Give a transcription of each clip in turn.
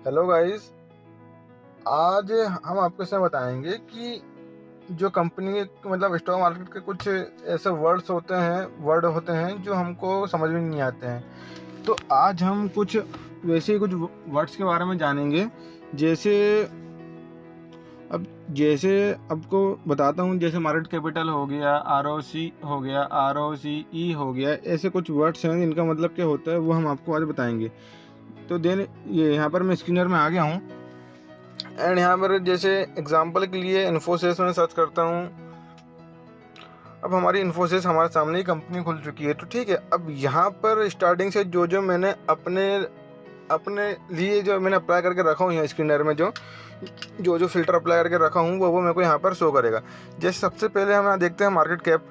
Hello guys. आज हम आपको इसमें बताएंगे कि जो कंपनी मतलब स्टॉक मार्केट के कुछ ऐसे वर्ड होते हैं जो हमको समझ में नहीं आते हैं। तो आज हम कुछ वैसे ही कुछ वर्ड्स के बारे में जानेंगे। जैसे अब जैसे आपको बताता हूँ, जैसे मार्केट कैपिटल हो गया, ROC हो गया, ROCE हो गया, ऐसे कुछ वर्ड्स हैं जिनका मतलब क्या होता है वो हम आपको आज बताएंगे। तो देन ये यहाँ पर मैं स्क्रीनर में आ गया हूँ एंड यहाँ पर जैसे एग्जांपल के लिए इन्फोसिस में सर्च करता हूँ। अब हमारी इन्फोसिस हमारे सामने ही कंपनी खुल चुकी है। तो ठीक है, अब यहाँ पर स्टार्टिंग से जो मैंने अपने अपने लिए जो मैंने अप्लाई करके रखा हूँ, यहाँ स्क्रीनर में जो फिल्टर अप्लाई करके रखा हूँ वो मेरे को यहाँ पर शो करेगा। जैसे सबसे पहले हम यहाँ देखते हैं मार्केट कैप।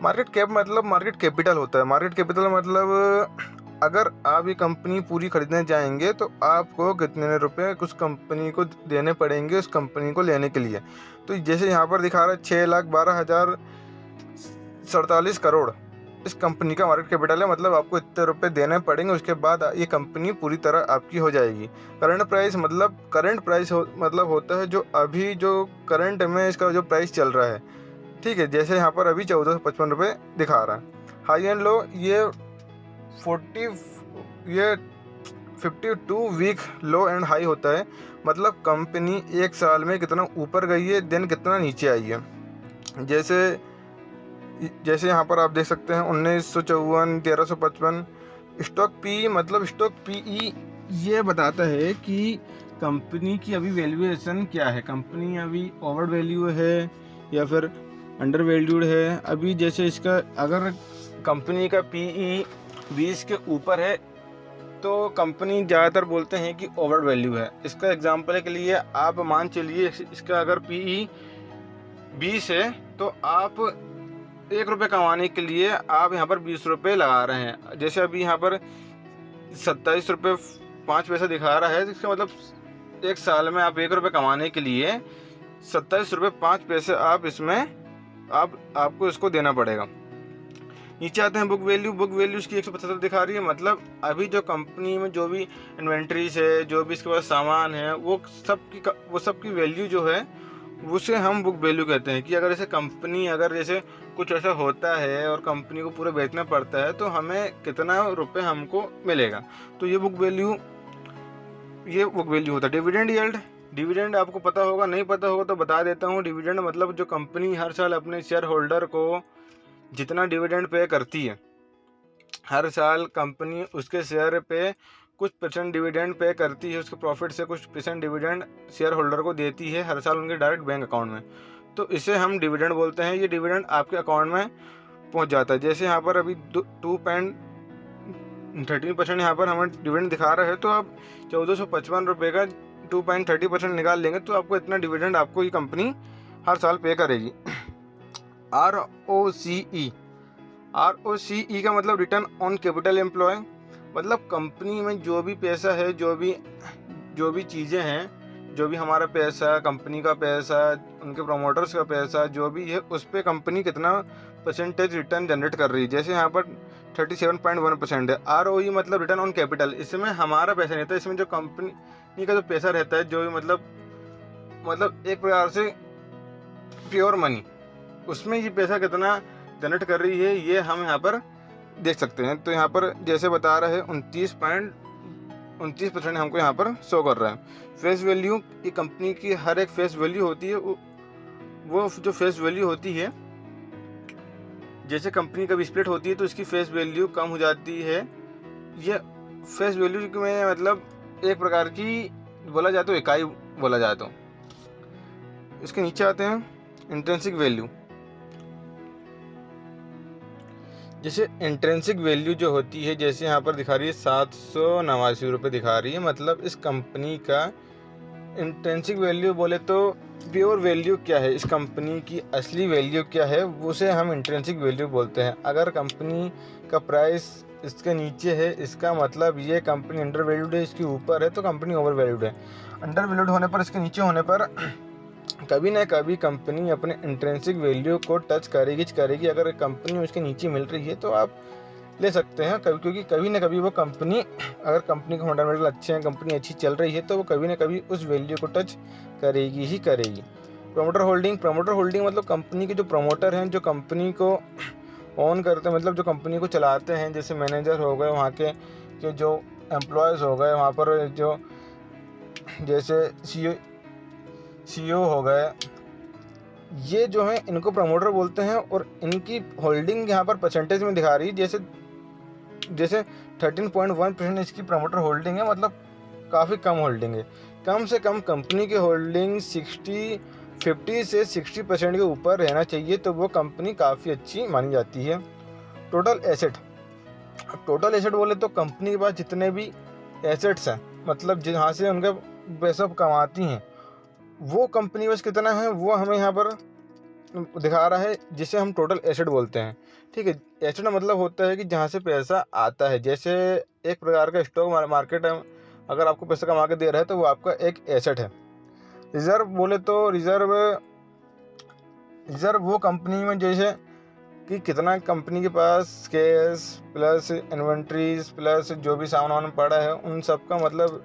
मार्केट कैप मतलब मार्केट कैपिटल होता है। मार्केट कैपिटल मतलब अगर आप ये कंपनी पूरी खरीदने जाएंगे तो आपको कितने रुपए उस कंपनी को देने पड़ेंगे उस कंपनी को लेने के लिए। तो जैसे यहाँ पर दिखा रहा है 6,12,047 करोड़ इस कंपनी का मार्केट कैपिटल है। मतलब आपको इतने रुपए देने पड़ेंगे, उसके बाद ये कंपनी पूरी तरह आपकी हो जाएगी। करंट प्राइस मतलब होता है जो अभी जो करंट में इसका जो प्राइस चल रहा है। ठीक है, जैसे यहाँ पर अभी 1455 दिखा रहा है। हाई एंड लो ये 52 वीक लो एंड हाई होता है। मतलब कंपनी एक साल में कितना ऊपर गई है देन कितना नीचे आई है। जैसे यहाँ पर आप देख सकते हैं 1954, 1355। स्टॉक पी मतलब स्टॉक पीई ये बताता है कि कंपनी की अभी वैल्यूएशन क्या है, कंपनी अभी ओवर वैल्यू है या फिर अंडर वैल्यूड है। अभी जैसे इसका अगर कंपनी का पीई 20 के ऊपर है तो कंपनी ज़्यादातर बोलते हैं कि ओवर वैल्यू है। इसका एग्जांपल के लिए आप मान चलिए इसका अगर पीई 20 है तो आप 1 रुपये कमाने के लिए आप यहाँ पर 20 रुपये लगा रहे हैं। जैसे अभी यहाँ पर 27 रुपये 5 पैसा दिखा रहा है, इसका मतलब एक साल में आप 1 रुपये कमाने के लिए 27 रुपये 5 पैसे आप इसमें आपको इसको देना पड़ेगा। नीचे आते हैं बुक वैल्यू इसकी 175 दिखा रही है। मतलब अभी जो कंपनी में जो भी इन्वेंट्रीज है, जो भी इसके पास सामान है, वो सबकी वैल्यू जो है उसे हम बुक वैल्यू कहते हैं। कि अगर जैसे कुछ ऐसा होता है और कंपनी को पूरा बेचना पड़ता है तो हमें कितना रुपए हमको मिलेगा, तो ये बुक वैल्यू होता है। डिविडेंड आपको पता होगा, नहीं पता होगा तो बता देता हूँ। डिविडेंड मतलब जो कंपनी हर साल अपने शेयर होल्डर को जितना डिविडेंड पे करती है, हर साल कंपनी उसके शेयर पे कुछ परसेंट डिविडेंड पे करती है, उसके प्रॉफिट से कुछ परसेंट डिविडेंड शेयर होल्डर को देती है हर साल उनके डायरेक्ट बैंक अकाउंट में। तो इसे हम डिविडेंड बोलते हैं। ये डिविडेंड आपके अकाउंट में पहुंच जाता है। जैसे यहाँ पर अभी 2.13% यहाँ पर हमें डिविडेंड दिखा रहा है, तो आप 1455 रुपये का 2.30% निकाल लेंगे तो आपको इतना डिविडेंड आपको ये कंपनी हर साल पे करेगी। ROCE का मतलब रिटर्न ऑन कैपिटल एम्प्लॉय। मतलब कंपनी में जो भी पैसा है, जो भी चीज़ें हैं, जो भी हमारा पैसा, कंपनी का पैसा, उनके प्रोमोटर्स का पैसा जो भी है, उस पर कंपनी कितना परसेंटेज रिटर्न जनरेट कर रही है। जैसे यहाँ पर 37.1% है। ROE मतलब रिटर्न ऑन कैपिटल। इसमें हमारा पैसा नहीं रहता, इसमें जो कंपनी का जो पैसा रहता है, जो भी मतलब एक प्रकार से प्योर मनी, उसमें ये पैसा कितना जनरेट कर रही है ये हम यहाँ पर देख सकते हैं। तो यहाँ पर जैसे बता रहा है 29% हमको यहाँ पर शो कर रहा है। फेस वैल्यू, ये कंपनी की हर एक फेस वैल्यू होती है। वो जो फेस वैल्यू होती है, जैसे कंपनी कभी स्प्लिट होती है तो इसकी फेस वैल्यू कम हो जाती है। ये फेस वैल्यू में मतलब एक प्रकार की बोला जाए तो इकाई बोला जाए तो। इसके नीचे आते हैं इंट्रिंसिक वैल्यू। जैसे इंट्रिंसिक वैल्यू जो होती है, जैसे यहाँ पर दिखा रही है 789 रुपये दिखा रही है। मतलब इस कंपनी का इंट्रिंसिक वैल्यू बोले तो प्योर वैल्यू क्या है, इस कंपनी की असली वैल्यू क्या है, उसे हम इंट्रिंसिक वैल्यू बोलते हैं। अगर कंपनी का प्राइस इसके नीचे है, इसका मतलब ये कंपनी अंडर वैल्यूड है, इसके ऊपर है तो कंपनी ओवर वैल्यूड है। अंडर वैल्यूड होने पर, इसके नीचे होने पर कभी ना कभी कंपनी अपने इंट्रिंसिक वैल्यू को टच करेगी। अगर कंपनी उसके नीचे मिल रही है तो आप ले सकते हैं कभी, क्योंकि कभी ना कभी वो कंपनी, अगर कंपनी के फंडामेंटल अच्छे हैं, कंपनी अच्छी चल रही है, तो वो कभी ना कभी उस वैल्यू को टच करेगी ही करेगी। प्रमोटर होल्डिंग मतलब कंपनी के जो प्रमोटर हैं, जो कंपनी को ओन करते हैं, मतलब जो कंपनी को चलाते हैं, जैसे मैनेजर हो गए, वहाँ के जो एम्प्लॉयज़ हो गए, वहाँ पर जो जैसे सीईओ हो गए, ये जो हैं इनको प्रमोटर बोलते हैं। और इनकी होल्डिंग यहाँ पर परसेंटेज में दिखा रही है, जैसे 13.1% इसकी प्रमोटर होल्डिंग है, मतलब काफ़ी कम होल्डिंग है। कम से कम कंपनी की होल्डिंग 50 से 60% के ऊपर रहना चाहिए, तो वो कंपनी काफ़ी अच्छी मानी जाती है। टोटल एसेट बोले तो कंपनी के पास जितने भी एसेट्स हैं, मतलब जहाँ से उनका पैसा कमाती हैं, वो कंपनी बस कितना है वो हमें यहाँ पर दिखा रहा है, जिसे हम टोटल एसेट बोलते हैं। ठीक है, एसेट मतलब होता है कि जहाँ से पैसा आता है। जैसे एक प्रकार का स्टॉक मार्केट है, अगर आपको पैसा कमा के दे रहा है तो वो आपका एक एसेट है। रिजर्व बोले तो रिजर्व वो कंपनी में जैसे कि कितना कंपनी के पास कैश प्लस इन्वेंट्रीज प्लस जो भी सामान पड़ा है, उन सब का मतलब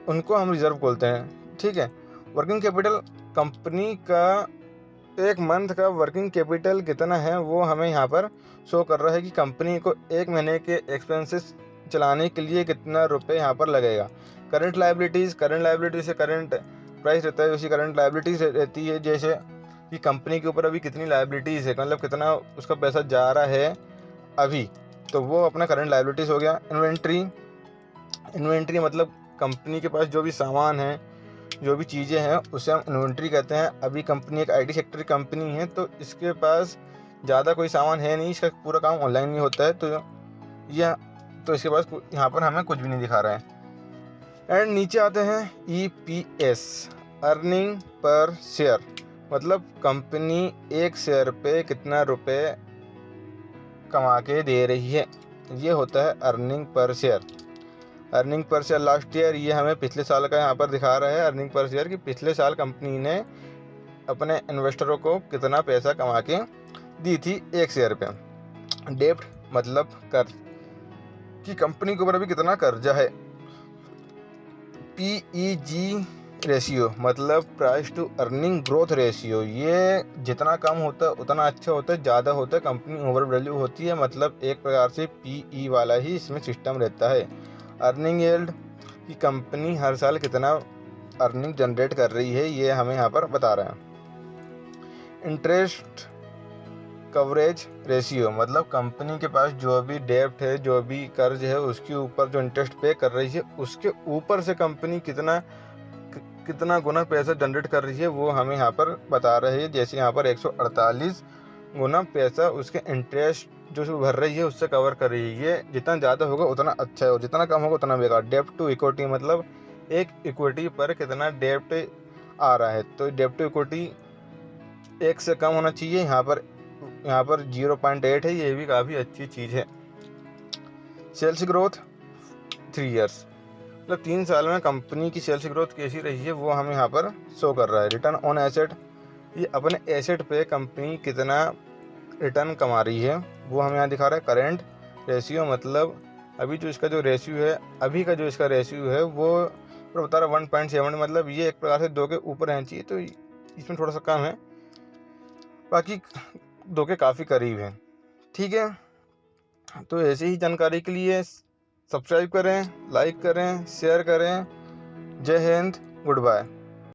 उनको हम रिजर्व बोलते हैं। ठीक है, वर्किंग कैपिटल कंपनी का एक मंथ का वर्किंग कैपिटल कितना है वो हमें यहाँ पर शो कर रहा है कि कंपनी को एक महीने के एक्सपेंसेस चलाने के लिए कितना रुपए यहाँ पर लगेगा। करंट लायबिलिटीज़ से करंट प्राइस रहता है, उसी करंट लायबिलिटीज़ रहती है, जैसे कि कंपनी के ऊपर अभी कितनी लायबिलिटीज़ है, मतलब कितना उसका पैसा जा रहा है अभी, तो वो अपना करंट लायबिलिटीज़ हो गया। इन्वेंट्री मतलब कंपनी के पास जो भी सामान है, जो भी चीज़ें हैं, उसे हम इन्वेंट्री कहते हैं। अभी कंपनी एक आईटी सेक्टर की कंपनी है, तो इसके पास ज़्यादा कोई सामान है नहीं, इसका पूरा काम ऑनलाइन ही होता है, तो इसके पास यहाँ पर हमें कुछ भी नहीं दिखा रहा है। एंड नीचे आते हैं EPS, अर्निंग पर शेयर, मतलब कंपनी एक शेयर पे कितना रुपए कमा के दे रही है, ये होता है earning per share. Last year, ये हमें पिछले साल का यहाँ पर दिखा रहा है अर्निंग पर शेयर, कि पिछले साल कंपनी ने अपने इन्वेस्टरों को कितना पैसा कमा के दी थी एक शेयर पे। डेब्ट मतलब कर्ज, कि कंपनी के ऊपर अभी कितना कर्जा है। PEG रेशियो मतलब price to earning growth ratio, ये जितना कम होता है उतना अच्छा होता है, ज़्यादा होता है कंपनी ओवर वैल्यू होती है, मतलब एक प्रकार से PE वाला ही इसमें सिस्टम रहता है। अर्निंग यील्ड, कि कंपनी हर साल कितना अर्निंग जनरेट कर रही है, ये हमें यहाँ पर बता रहे हैं। इंटरेस्ट कवरेज रेशियो, मतलब कंपनी के पास जो भी डेब्ट है, जो भी कर्ज है, उसके ऊपर जो इंटरेस्ट पे कर रही है, उसके ऊपर से कंपनी कितना गुना पैसा जनरेट कर रही है, वो हमें यहाँ पर बता रहे हैं। जैसे यहाँ पर 148 गुना पैसा उसके इंटरेस्ट जो भर रही है उससे कवर कर रही है। ये जितना ज़्यादा होगा उतना अच्छा है, और जितना कम होगा उतना बेकार। डेब्ट टू इक्विटी मतलब एक इक्विटी पर कितना डेब्ट आ रहा है, तो डेब्ट टू इक्विटी 1 से कम होना चाहिए। यहाँ पर 0.8 है, ये भी काफ़ी अच्छी चीज़ है। सेल्स ग्रोथ 3 इयर्स, मतलब 3 साल में कंपनी की सेल्स ग्रोथ कैसी रही है वो हमें यहाँ पर शो कर रहा है। रिटर्न ऑन एसेट, ये अपने एसेट पे कंपनी कितना रिटर्न कमा रही है वो हमें यहाँ दिखा रहा है। करेंट रेशियो मतलब अभी जो इसका जो रेशियो है वो बता रहा है 1.7, मतलब ये एक प्रकार से 2 के ऊपर रहना चाहिए, तो इसमें थोड़ा सा कम है, बाकी 2 के काफ़ी करीब है। ठीक है, तो ऐसे ही जानकारी के लिए सब्सक्राइब करें, लाइक करें, शेयर करें। जय हिंद, गुड बाय।